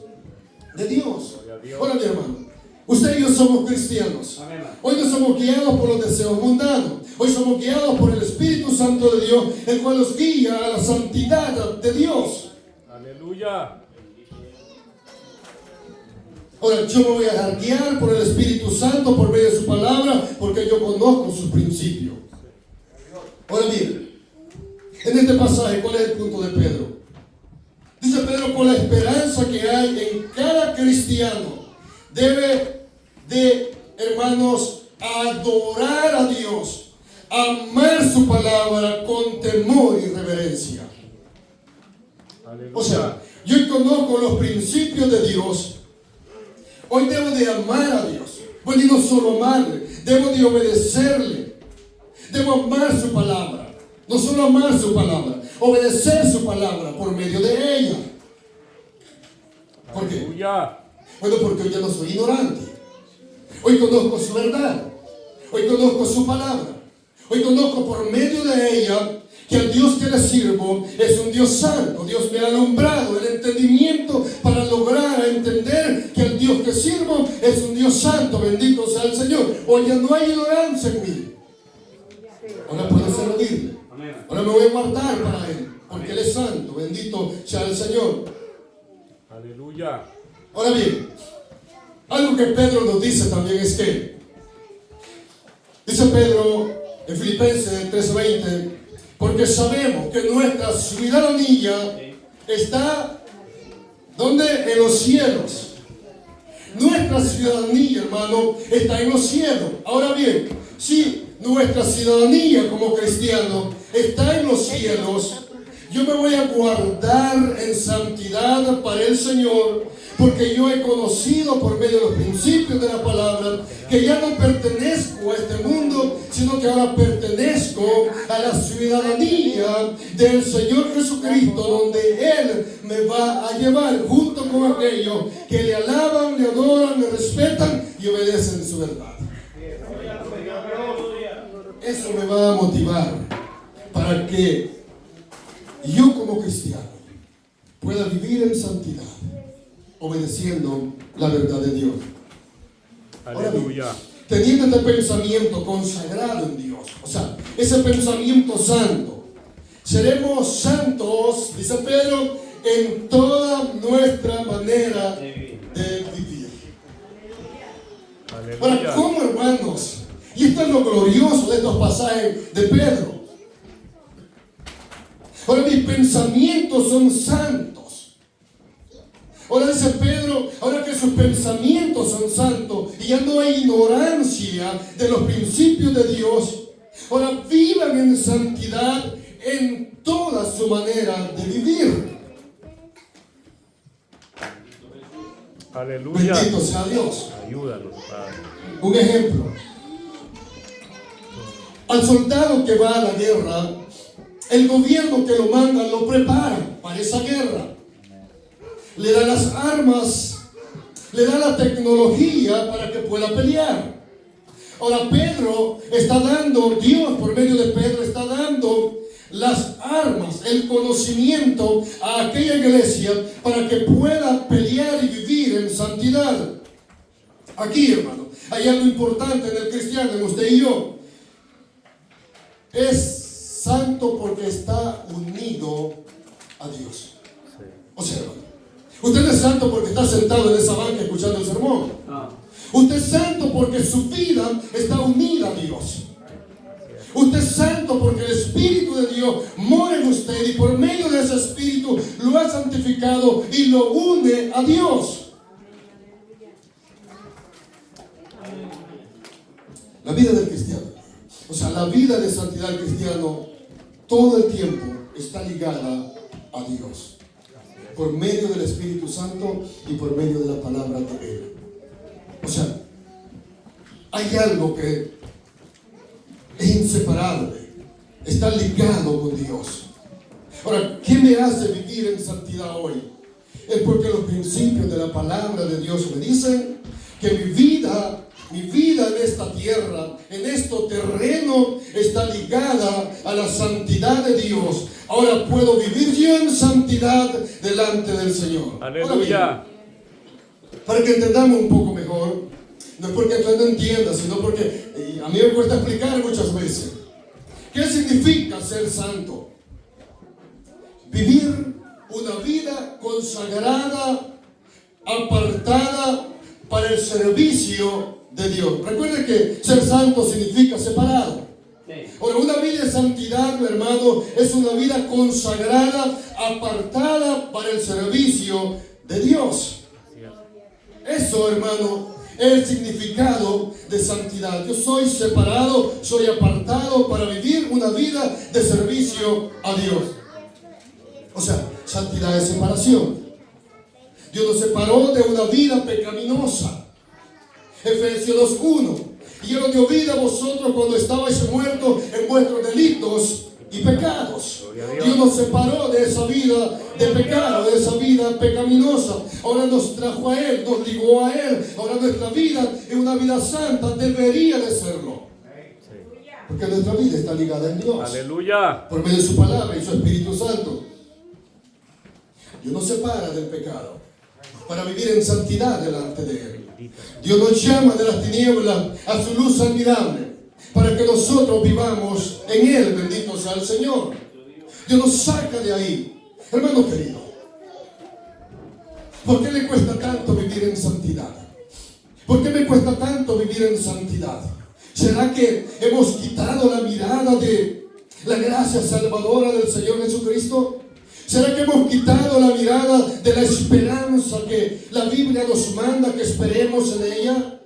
de Dios. Ahora, mi hermano, usted y yo somos cristianos. Hoy no somos guiados por los deseos mundanos. Hoy somos guiados por el Espíritu Santo de Dios, el cual nos guía a la santidad de Dios.
Aleluya.
Ahora, yo me voy a dejar guiar por el Espíritu Santo por medio de su palabra, porque yo conozco sus principios. Ahora bien, En este pasaje, ¿cuál es el punto de Pedro? Dice Pedro, por la esperanza que hay en cada cristiano, debe de, hermanos, adorar a Dios, amar su palabra con temor y reverencia.
Aleluya.
O sea, yo conozco los principios de Dios. Hoy debo de amar a Dios. Bueno, y no solo amarle, debo de obedecerle. Debo amar su palabra. No solo amar su palabra, obedecer su palabra por medio de ella. ¿Por qué?
Aleluya.
Bueno, porque hoy ya no soy ignorante. Hoy conozco su verdad. Hoy conozco su palabra. Hoy conozco por medio de ella que el Dios que le sirvo es un Dios santo. Dios me ha alumbrado el entendimiento para lograr entender que el Dios que sirvo es un Dios santo. Bendito sea el Señor. Hoy ya no hay ignorancia en mí. Ahora puedo servirle. Ahora me voy a guardar para Él, porque Él es santo. Bendito sea el Señor.
Aleluya.
Ahora bien, algo que Pedro nos dice también es que, dice Pedro en Filipenses 3:20, porque sabemos que nuestra ciudadanía está, ¿dónde? En los cielos. Nuestra ciudadanía, hermano, está en los cielos. Ahora bien, si nuestra ciudadanía como cristiano está en los cielos, yo me voy a guardar en santidad para el Señor, porque yo he conocido por medio de los principios de la palabra que ya no pertenezco a este mundo, sino que ahora pertenezco a la ciudadanía del Señor Jesucristo, donde Él me va a llevar junto con aquellos que le alaban, le adoran, le respetan y obedecen su verdad. Eso me va a motivar para que yo como cristiano pueda vivir en santidad, obedeciendo la verdad de Dios.
Aleluya.
Ahora, teniendo este pensamiento consagrado en Dios, o sea, ese pensamiento santo, seremos santos, dice Pedro, en toda nuestra manera de vivir. Ahora,
Aleluya.
¿cómo, hermanos? Y esto es lo glorioso de estos pasajes de Pedro. Ahora, mis pensamientos son santos. Ahora dice Pedro, ahora que sus pensamientos son santos y ya no hay ignorancia de los principios de Dios, ahora vivan en santidad en toda su manera de vivir.
Aleluya.
Bendito sea Dios.
Ayúdanos, Padre.
Un ejemplo. Al soldado que va a la guerra, el gobierno que lo manda lo prepara para esa guerra. Le da las armas, le da la tecnología para que pueda pelear. Ahora Pedro está dando, Dios por medio de Pedro está dando las armas, el conocimiento a aquella iglesia para que pueda pelear y vivir en santidad. Aquí, hermano, hay algo importante en el cristiano, en usted y yo. Es santo porque está unido a Dios. O sea, hermano, usted es santo porque está sentado en esa banca escuchando el sermón. Usted es santo porque su vida está unida a Dios. Usted es santo porque el Espíritu de Dios mora en usted y por medio de ese Espíritu lo ha santificado y lo une a Dios. La vida del cristiano, o sea, la vida de santidad del cristiano, todo el tiempo está ligada a Dios. Por medio del Espíritu Santo y por medio de la palabra de Él. O sea, hay algo que es inseparable, está ligado con Dios. Ahora, ¿qué me hace vivir en santidad hoy? Es porque los principios de la palabra de Dios me dicen que mi vida en esta tierra, en este terreno, está ligada a la santidad de Dios. Ahora puedo vivir yo en santidad delante del Señor.
Aleluya.
Para que entendamos un poco mejor, no es porque tú no entiendas, sino porque a mí me cuesta explicar muchas veces. ¿Qué significa ser santo? Vivir una vida consagrada, apartada para el servicio de Dios. Recuerde que ser santo significa separado. Ahora, una vida de santidad, mi hermano, es una vida consagrada, apartada para el servicio de Dios. Eso, hermano, es el significado de santidad. Yo soy separado, soy apartado para vivir una vida de servicio a Dios. O sea, santidad es separación. Dios nos separó de una vida pecaminosa. Efesios 2:1. Y Él os dio vida a vosotros cuando estabais muertos en vuestros delitos y pecados. Dios nos separó de esa vida de pecado, de esa vida pecaminosa. Ahora nos trajo a Él, nos ligó a Él. Ahora nuestra vida es una vida santa, debería de serlo. Porque nuestra vida está ligada en Dios.
Aleluya.
Por medio de su palabra y su Espíritu Santo. Dios nos separa del pecado para vivir en santidad delante de Él. Dios nos llama de las tinieblas a su luz admirable para que nosotros vivamos en Él. Bendito sea el Señor. Dios nos saca de ahí. Hermano querido, ¿por qué le cuesta tanto vivir en santidad? ¿Por qué me cuesta tanto vivir en santidad? ¿Será que hemos quitado la mirada de la gracia salvadora del Señor Jesucristo? ¿Será que hemos quitado la mirada de la esperanza que la Biblia nos manda que esperemos en ella?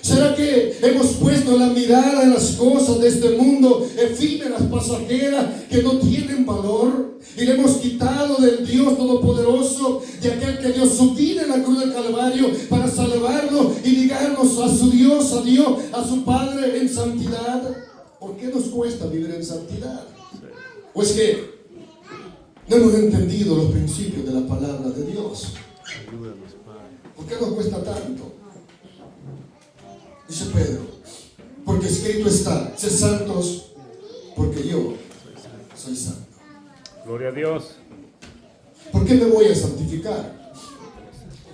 ¿Será que hemos puesto la mirada en las cosas de este mundo, efímeras, pasajeras, que no tienen valor? Y le hemos quitado del Dios Todopoderoso, de aquel que dio su vida en la cruz del Calvario para salvarnos y ligarnos a su Dios, a Dios, a su Padre en santidad. ¿Por qué nos cuesta vivir en santidad? Pues que no hemos entendido los principios de la palabra de Dios. ¿Por qué nos cuesta tanto? Dice Pedro, porque escrito está, sed santos, porque yo soy santo.
Gloria a Dios.
¿Por qué me voy a santificar?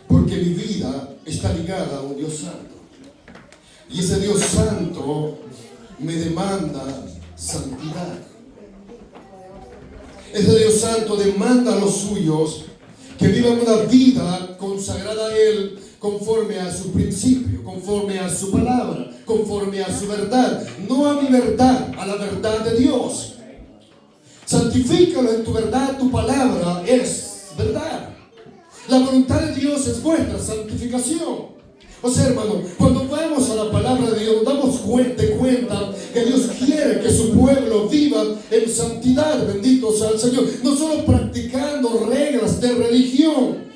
Porque mi vida está ligada a un Dios santo. Y ese Dios santo me demanda santidad. Ese Dios santo demanda a los suyos que vivan una vida consagrada a Él conforme a su principio, conforme a su palabra, conforme a su verdad. No a mi verdad, a la verdad de Dios. Santifícalo en tu verdad, tu palabra es verdad. La voluntad de Dios es vuestra santificación. O sea, hermano, cuando vamos a la palabra de Dios, nos damos cuenta que Dios quiere que su pueblo viva en santidad. Bendito sea el Señor. No solo practicando reglas de religión.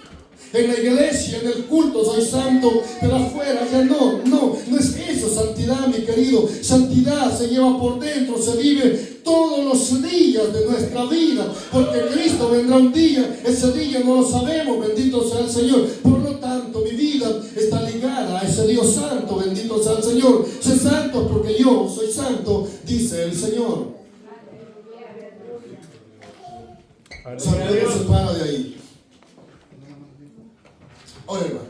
En la iglesia, en el culto soy santo, pero afuera ya no es eso santidad, mi querido. Santidad se lleva por dentro, se vive todos los días de nuestra vida, porque Cristo vendrá un día, ese día no lo sabemos, bendito sea el Señor. Por lo tanto, mi vida está ligada a ese Dios santo, bendito sea el Señor. Sé santo porque yo soy santo, dice el Señor. Santo se para de ahí. Ahora, hermano,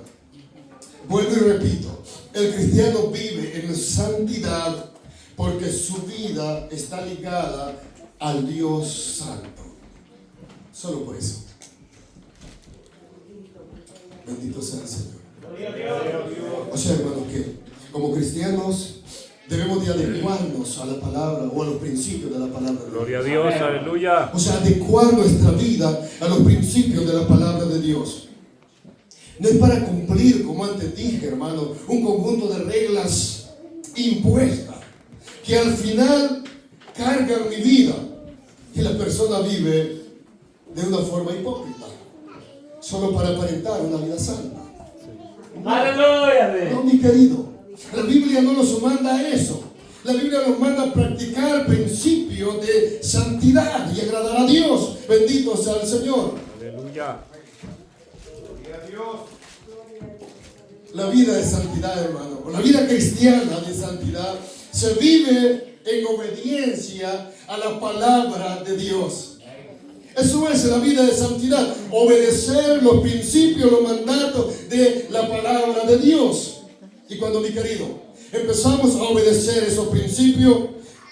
vuelvo y repito, el cristiano vive en santidad porque su vida está ligada al Dios santo. Solo por eso. Bendito sea el Señor. O sea, hermano, que como cristianos debemos de adecuarnos a la palabra o a los principios de la palabra de Dios.
Gloria a Dios, aleluya.
O sea, adecuar nuestra vida a los principios de la palabra de Dios. No es para cumplir, como antes dije, hermano, un conjunto de reglas impuestas que al final cargan mi vida y la persona vive de una forma hipócrita, solo para aparentar una vida santa.
¡Aleluya!
No, mi querido, la Biblia no nos manda a eso. La Biblia nos manda a practicar principios de santidad y agradar a Dios. Bendito sea el Señor.
Aleluya.
La vida de santidad, hermano, la vida cristiana de santidad se vive en obediencia a la palabra de Dios. Eso es la vida de santidad, obedecer los principios, los mandatos de la palabra de Dios. Y cuando, mi querido, empezamos a obedecer esos principios,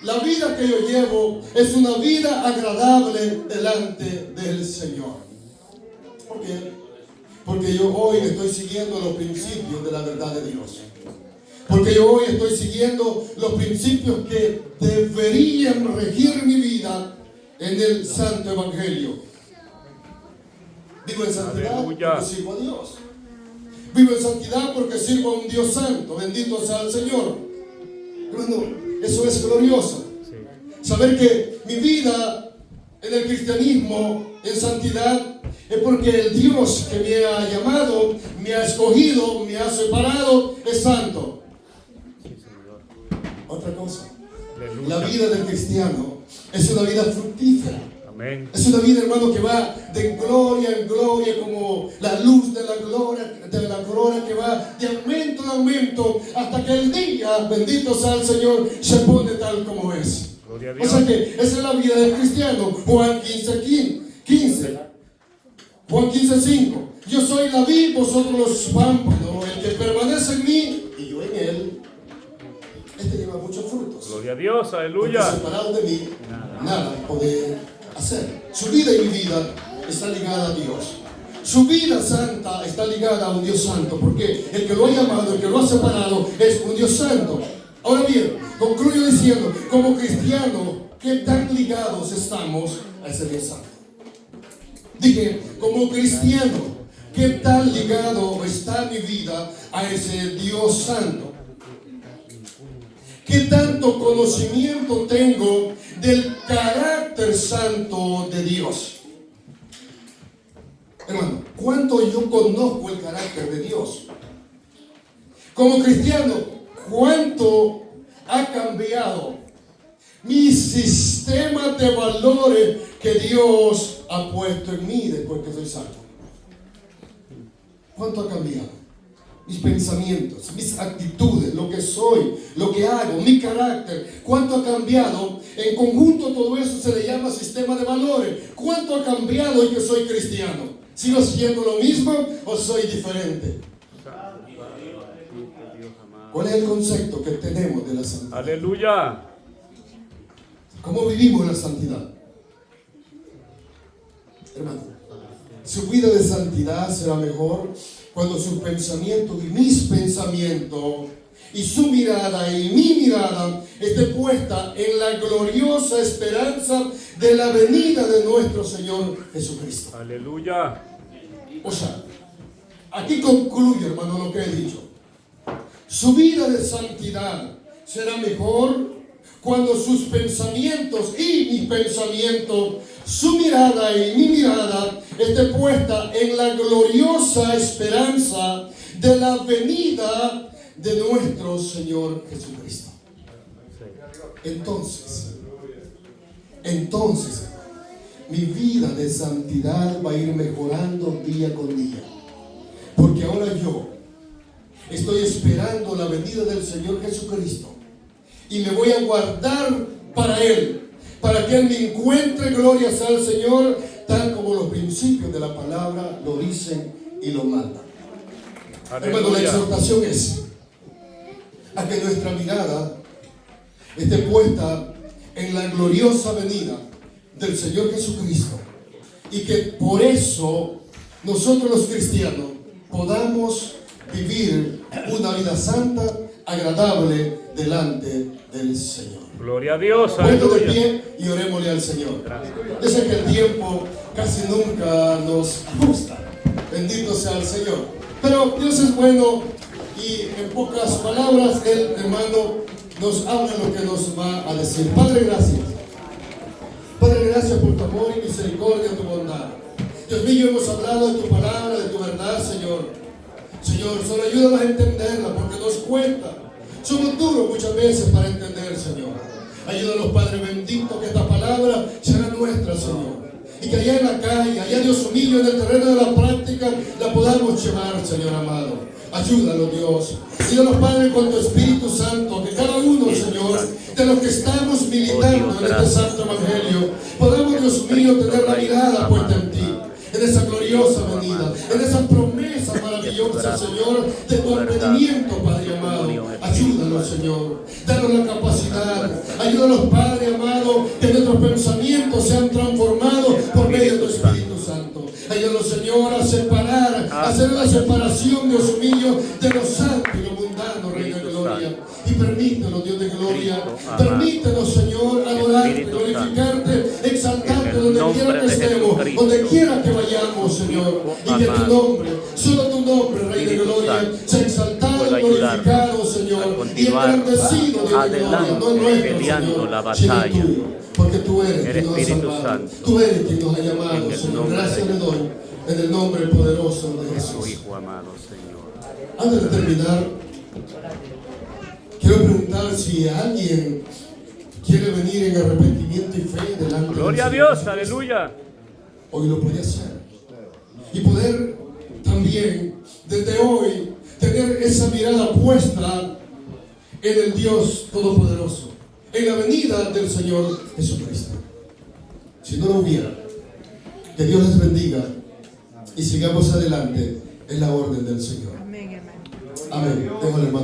la vida que yo llevo es una vida agradable delante del Señor. ¿Por qué? Porque yo hoy estoy siguiendo los principios de la verdad de Dios. Porque yo hoy estoy siguiendo los principios que deberían regir mi vida en el Santo Evangelio. Vivo en santidad
Aleluya.
porque sirvo a Dios. Vivo en santidad porque sirvo a un Dios santo. Bendito sea el Señor. Hermano, eso es glorioso. Saber que mi vida en el cristianismo, en santidad, es porque el Dios que me ha llamado, me ha escogido, me ha separado, es santo. Otra cosa, la vida del cristiano es una vida fructífera.
Amén.
Es una vida, hermano, que va de gloria en gloria, como la luz de la gloria que va de aumento en aumento, hasta que el día, bendito sea el Señor, se pone tal como es.
Gloria a
O
Dios.
sea que esa es la vida del cristiano. Juan 15. Juan 15:5. Yo soy la vid, vosotros los pámpanos. El que permanece en mí y yo en él, este lleva muchos frutos.
Gloria a Dios.
Porque
Aleluya.
separado de mí, nada poder hacer. Su vida y mi vida está ligada a Dios. Su vida santa está ligada a un Dios santo, porque el que lo ha llamado, el que lo ha separado, es un Dios santo. Ahora bien, concluyo diciendo, como cristianos, ¿qué tan ligados estamos a ese Dios santo? Dije, como cristiano, ¿qué tan ligado está mi vida a ese Dios santo? ¿Qué tanto conocimiento tengo del carácter santo de Dios? Hermano, ¿cuánto yo conozco el carácter de Dios? Como cristiano, ¿cuánto ha cambiado mi sistema de valores que Dios ha puesto en mí después que soy salvo? ¿Cuánto ha cambiado? Mis pensamientos, mis actitudes, lo que soy, lo que hago, mi carácter. ¿Cuánto ha cambiado? En conjunto todo eso se le llama sistema de valores. ¿Cuánto ha cambiado y que soy cristiano? ¿Sigo siendo lo mismo o soy diferente? ¿Cuál es el concepto que tenemos de la santidad?
Aleluya.
¿Cómo vivimos la santidad? Hermano, su vida de santidad será mejor cuando sus pensamientos y mis pensamientos y su mirada y mi mirada esté puesta en la gloriosa esperanza de la venida de nuestro Señor Jesucristo.
Aleluya.
O sea, aquí concluyo, hermano, lo que he dicho. Su vida de santidad será mejor cuando sus pensamientos y mis pensamientos, su mirada y mi mirada esté puesta en la gloriosa esperanza de la venida de nuestro Señor Jesucristo. Entonces, mi vida de santidad va a ir mejorando día con día. Porque ahora yo estoy esperando la venida del Señor Jesucristo. Y me voy a guardar para Él, para que Él me encuentre, gloria sea al Señor, tal como los principios de la palabra lo dicen y lo mandan. Hermano, la exhortación es a que nuestra mirada esté puesta en la gloriosa venida del Señor Jesucristo, y que por eso nosotros los cristianos podamos vivir una vida santa, agradable delante del Señor.
Gloria a Dios.
Puesto de
Aleluya.
pie y orémosle al Señor. Yo sé que el tiempo casi nunca nos gusta. Bendito sea el Señor. Pero Dios es bueno y en pocas palabras el hermano nos habla lo que nos va a decir. Padre, gracias. Padre, gracias por tu amor y misericordia, tu bondad. Dios mío, hemos hablado de tu palabra, de tu verdad, Señor. Señor, solo ayúdanos a entenderla porque nos cuesta. Somos duros muchas veces para entender, Señor. Ayúdanos, Padre bendito, que esta palabra será nuestra, Señor. Y que allá en la calle, allá Dios mío, en el terreno de la práctica, la podamos llevar, Señor amado. Ayúdanos, Dios. Ayúdanos, Padre, con tu Espíritu Santo, que cada uno, Señor, de los que estamos militando en este santo evangelio, podamos, Dios mío, tener la mirada puesta en ti, en esa gloriosa venida, en esa promesa maravillosa, Señor, de tu advenimiento, Padre amado. Ayúdanos, Señor. Danos la capacidad. Ayúdanos, Padre amado, que nuestros pensamientos sean transformados por medio de tu Espíritu Santo. Ayúdanos, Señor, a separar, a hacer la separación, Dios mío, de lo santo y lo mundano, Rey de Gloria.
amado.
Permítenos, Señor, adorarte,
Espíritu
glorificarte, exaltarte
En el
donde
nombre
quiera que
de
estemos,
Jesucristo.
donde quiera que vayamos, Señor. Y que tu
amado.
nombre, solo tu nombre, Rey de
Espíritu
Gloria,
Santo,
sea exaltado,
pueda ayudarnos
glorificado,
a
Señor, y
continuar
engrandecido de tu gloria, no
adelante,
nuestro,
peleando
Señor,
la
sino
batalla.
tuyo. Porque tú eres
El
quien nos ha
Espíritu
salvado,
Santo.
tú eres quien nos ha llamado,
En el
Señor.
nombre
Gracias
de
le doy, en el nombre poderoso de
Tu
Jesús.
Hijo amado, Señor.
Antes de terminar, quiero preguntar si alguien quiere venir en arrepentimiento y fe delante
Gloria a
del Señor
Dios, aleluya.
Hoy lo puede hacer. Y poder también, desde hoy, tener esa mirada puesta en el Dios Todopoderoso, en la venida del Señor Jesucristo. Si no lo hubiera, que Dios les bendiga y sigamos adelante en la orden del Señor.
Amén, hermano.
Amén. Déjale, hermano.